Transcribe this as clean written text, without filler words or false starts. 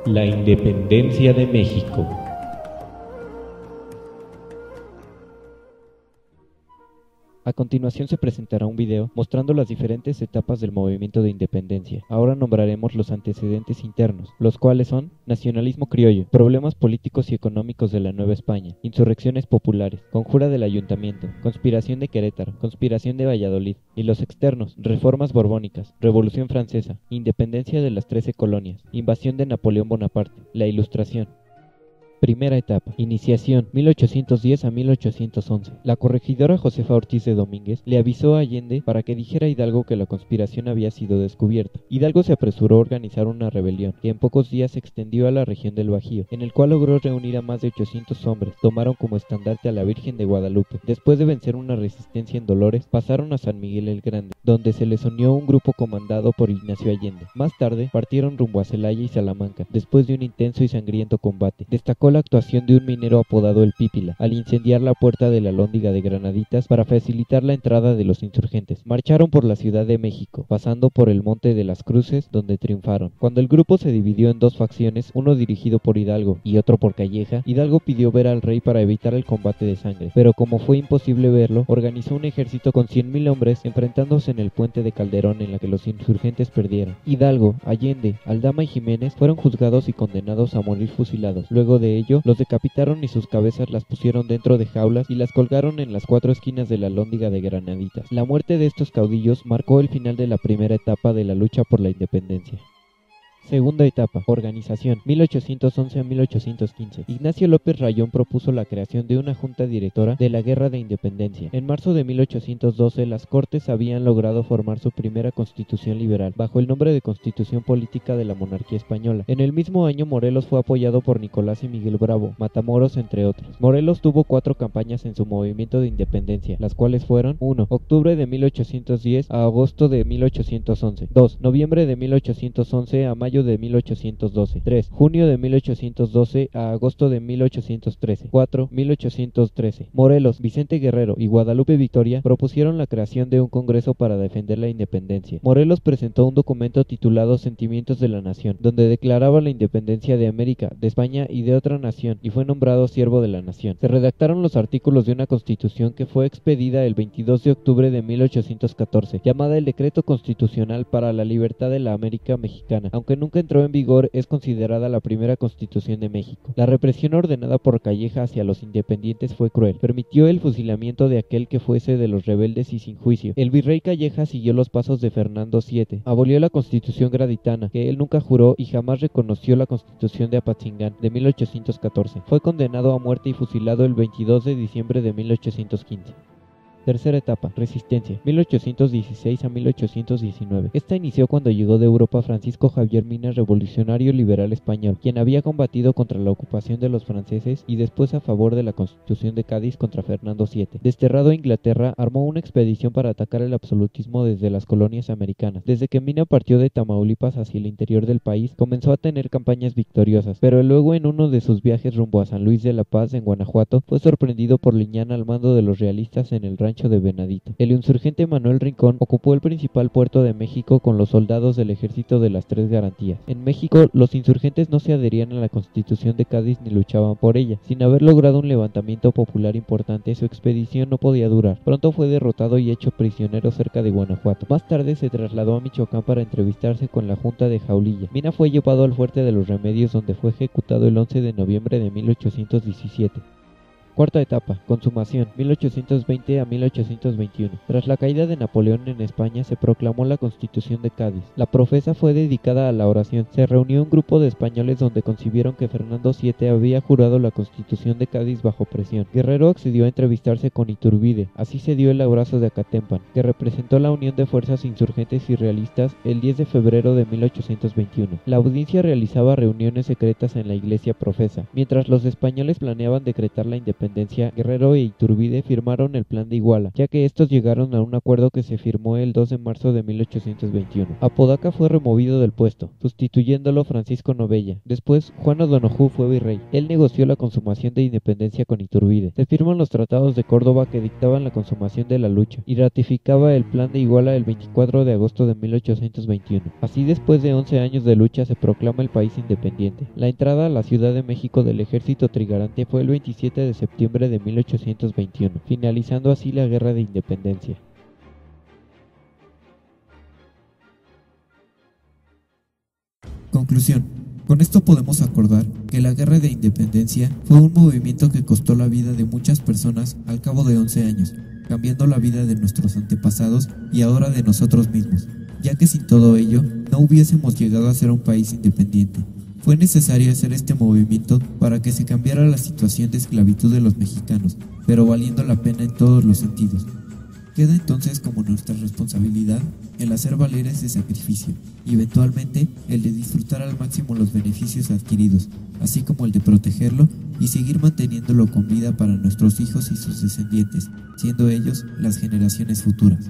La independencia de México. A continuación se presentará un video mostrando las diferentes etapas del movimiento de independencia. Ahora nombraremos los antecedentes internos, los cuales son: nacionalismo criollo, problemas políticos y económicos de la Nueva España, insurrecciones populares, conjura del ayuntamiento, conspiración de Querétaro, conspiración de Valladolid, y los externos: reformas borbónicas, revolución francesa, independencia de las 13 colonias, invasión de Napoleón Bonaparte, la Ilustración. Primera etapa. Iniciación, 1810 a 1811. La corregidora Josefa Ortiz de Domínguez le avisó a Allende para que dijera a Hidalgo que la conspiración había sido descubierta. Hidalgo se apresuró a organizar una rebelión, que en pocos días se extendió a la región del Bajío, en el cual logró reunir a más de 800 hombres. Tomaron como estandarte a la Virgen de Guadalupe. Después de vencer una resistencia en Dolores, pasaron a San Miguel el Grande, donde se les unió un grupo comandado por Ignacio Allende. Más tarde, partieron rumbo a Celaya y Salamanca, después de un intenso y sangriento combate. Destacó la actuación de un minero apodado el Pípila, al incendiar la puerta de la Alhóndiga de Granaditas para facilitar la entrada de los insurgentes. Marcharon por la Ciudad de México, pasando por el Monte de las Cruces, donde triunfaron. Cuando el grupo se dividió en dos facciones, uno dirigido por Hidalgo y otro por Calleja, Hidalgo pidió ver al rey para evitar el combate de sangre, pero como fue imposible verlo, organizó un ejército con 100,000 hombres enfrentándose en el puente de Calderón, en la que los insurgentes perdieron. Hidalgo, Allende, Aldama y Jiménez fueron juzgados y condenados a morir fusilados. Luego de ello, los decapitaron y sus cabezas las pusieron dentro de jaulas y las colgaron en las 4 esquinas de la Alhóndiga de Granaditas. La muerte de estos caudillos marcó el final de la primera etapa de la lucha por la independencia. Segunda etapa. Organización, 1811 a 1815. Ignacio López Rayón propuso la creación de una junta directora de la Guerra de Independencia. En marzo de 1812, las Cortes habían logrado formar su primera constitución liberal, bajo el nombre de Constitución Política de la Monarquía Española. En el mismo año, Morelos fue apoyado por Nicolás y Miguel Bravo, Matamoros, entre otros. Morelos tuvo 4 campañas en su movimiento de independencia, las cuales fueron: 1. Octubre de 1810 a agosto de 1811. 2. Noviembre de 1811 a mayo de 1812. 3. Junio de 1812 a agosto de 1813. 4. 1813. Morelos, Vicente Guerrero y Guadalupe Victoria propusieron la creación de un congreso para defender la independencia. Morelos presentó un documento titulado Sentimientos de la Nación, donde declaraba la independencia de América, de España y de otra nación, y fue nombrado siervo de la nación. Se redactaron los artículos de una constitución que fue expedida el 22 de octubre de 1814, llamada el Decreto Constitucional para la Libertad de la América Mexicana. Aunque nunca entró en vigor, es considerada la primera constitución de México. La represión ordenada por Calleja hacia los independientes fue cruel. Permitió el fusilamiento de aquel que fuese de los rebeldes y sin juicio. El virrey Calleja siguió los pasos de Fernando VII. Abolió la constitución gaditana, que él nunca juró, y jamás reconoció la constitución de Apatzingán de 1814. Fue condenado a muerte y fusilado el 22 de diciembre de 1815. Tercera etapa. Resistencia, 1816 a 1819. Esta inició cuando llegó de Europa Francisco Javier Mina, revolucionario liberal español, quien había combatido contra la ocupación de los franceses y después a favor de la Constitución de Cádiz contra Fernando VII. Desterrado a Inglaterra, armó una expedición para atacar el absolutismo desde las colonias americanas. Desde que Mina partió de Tamaulipas hacia el interior del país, comenzó a tener campañas victoriosas, pero luego en uno de sus viajes rumbo a San Luis de la Paz, en Guanajuato, fue sorprendido por Liñán al mando de los realistas en el rancho de Venadito. El insurgente Manuel Rincón ocupó el principal puerto de México con los soldados del ejército de las 3 garantías. En México, los insurgentes no se adherían a la Constitución de Cádiz ni luchaban por ella. Sin haber logrado un levantamiento popular importante, su expedición no podía durar. Pronto fue derrotado y hecho prisionero cerca de Guanajuato. Más tarde se trasladó a Michoacán para entrevistarse con la Junta de Jaulilla. Mina fue llevado al Fuerte de los Remedios, donde fue ejecutado el 11 de noviembre de 1817. Cuarta etapa. Consumación, 1820 a 1821. Tras la caída de Napoleón en España, se proclamó la Constitución de Cádiz. La profesa fue dedicada a la oración. Se reunió un grupo de españoles donde concibieron que Fernando VII había jurado la Constitución de Cádiz bajo presión. Guerrero accedió a entrevistarse con Iturbide. Así se dio el abrazo de Acatempan, que representó la unión de fuerzas insurgentes y realistas el 10 de febrero de 1821. La audiencia realizaba reuniones secretas en la iglesia profesa, mientras los españoles planeaban decretar la independencia independencia, Guerrero e Iturbide firmaron el Plan de Iguala, ya que estos llegaron a un acuerdo que se firmó el 2 de marzo de 1821. Apodaca fue removido del puesto, sustituyéndolo Francisco Novella. Después, Juan O'Donojú fue virrey. Él negoció la consumación de independencia con Iturbide. Se firman los tratados de Córdoba que dictaban la consumación de la lucha y ratificaba el Plan de Iguala el 24 de agosto de 1821. Así, después de 11 años de lucha, se proclama el país independiente. La entrada a la Ciudad de México del ejército trigarante fue el 27 de septiembre de 1821, finalizando así la Guerra de Independencia. Conclusión. Con esto podemos acordar que la Guerra de Independencia fue un movimiento que costó la vida de muchas personas al cabo de 11 años, cambiando la vida de nuestros antepasados y ahora de nosotros mismos, ya que sin todo ello no hubiésemos llegado a ser un país independiente. Fue necesario hacer este movimiento para que se cambiara la situación de esclavitud de los mexicanos, pero valiendo la pena en todos los sentidos. Queda entonces como nuestra responsabilidad el hacer valer ese sacrificio y eventualmente el de disfrutar al máximo los beneficios adquiridos, así como el de protegerlo y seguir manteniéndolo con vida para nuestros hijos y sus descendientes, siendo ellos las generaciones futuras.